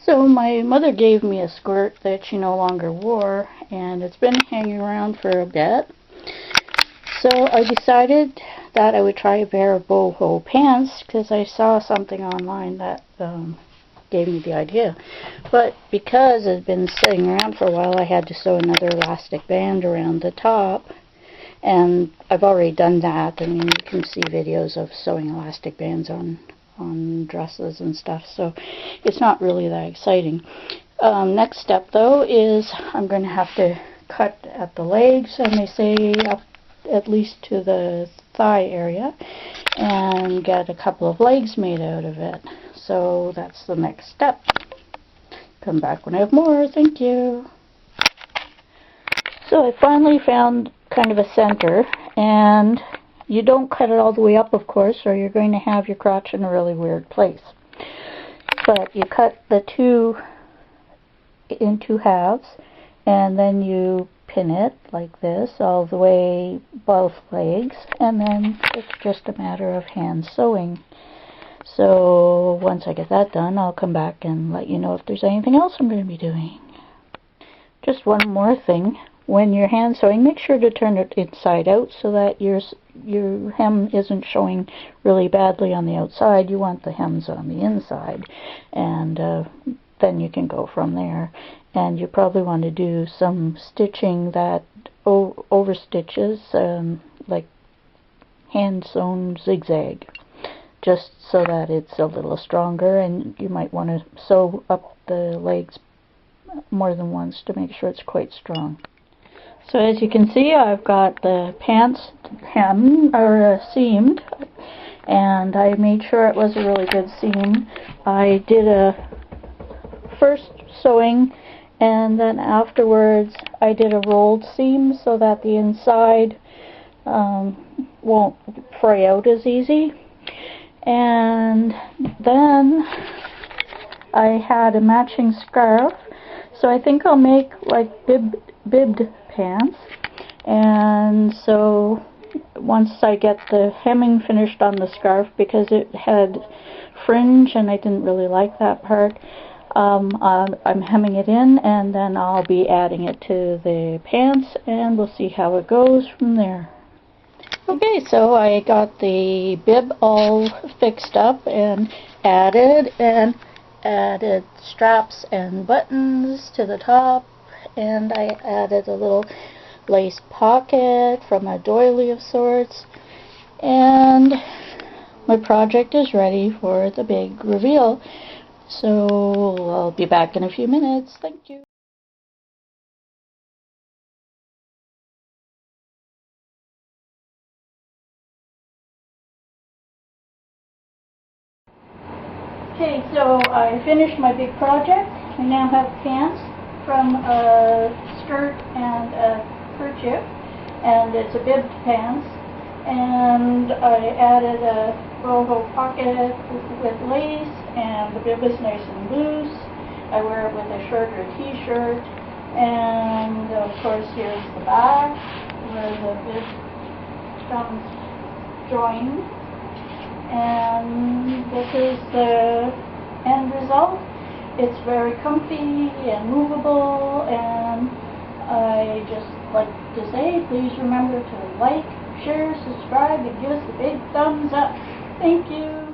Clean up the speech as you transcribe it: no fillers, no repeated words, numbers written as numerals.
So my mother gave me a skirt that she no longer wore, and it's been hanging around for a bit. So I decided that I would try a pair of boho pants because I saw something online that gave me the idea. But because it had been sitting around for a while, I had to sew another elastic band around the top. And I've already done that. I mean, you can see videos of sewing elastic bands on dresses and stuff, so it's not really that exciting. Next step though is I'm going to have to cut at the legs, and they say up at least to the thigh area, and get a couple of legs made out of it. So that's the next step. Come back when I have more. Thank you. So I finally found kind of a center, and you don't cut it all the way up, of course, or you're going to have your crotch in a really weird place. But you cut the two in two halves, and then you pin it like this all the way both legs, and then it's just a matter of hand sewing. So once I get that done, I'll come back and let you know if there's anything else I'm going to be doing. Just one more thing. When you're hand sewing, make sure to turn it inside out so that your hem isn't showing really badly on the outside. You want the hems on the inside, and then you can go from there. And you probably want to do some stitching that over stitches, like hand sewn zigzag, just so that it's a little stronger. And you might want to sew up the legs more than once to make sure it's quite strong. So as you can see, I've got the pants seamed, and I made sure it was a really good seam. I did a first sewing, and then afterwards I did a rolled seam so that the inside won't fray out as easy. And then I had a matching scarf, so I think I'll make like bibbed pants. And so once I get the hemming finished on the scarf, because it had fringe and I didn't really like that part, I'm hemming it in, and then I'll be adding it to the pants, and we'll see how it goes from there. Okay, so I got the bib all fixed up and added straps and buttons to the top, and I added a little lace pocket from a doily of sorts, and my project is ready for the big reveal. So I'll be back in a few minutes. Thank you. Okay, so I finished my big project. I now have pants from a skirt and a kerchief, and it's a bibbed pants, and I added a boho pocket with lace, and the bib is nice and loose. I wear it with a shirt or a t-shirt, and of course here's the back where the bib comes joined, and this is the end result. It's very comfy and movable, and I just like to say, please remember to like, share, subscribe, and give us a big thumbs up. Thank you.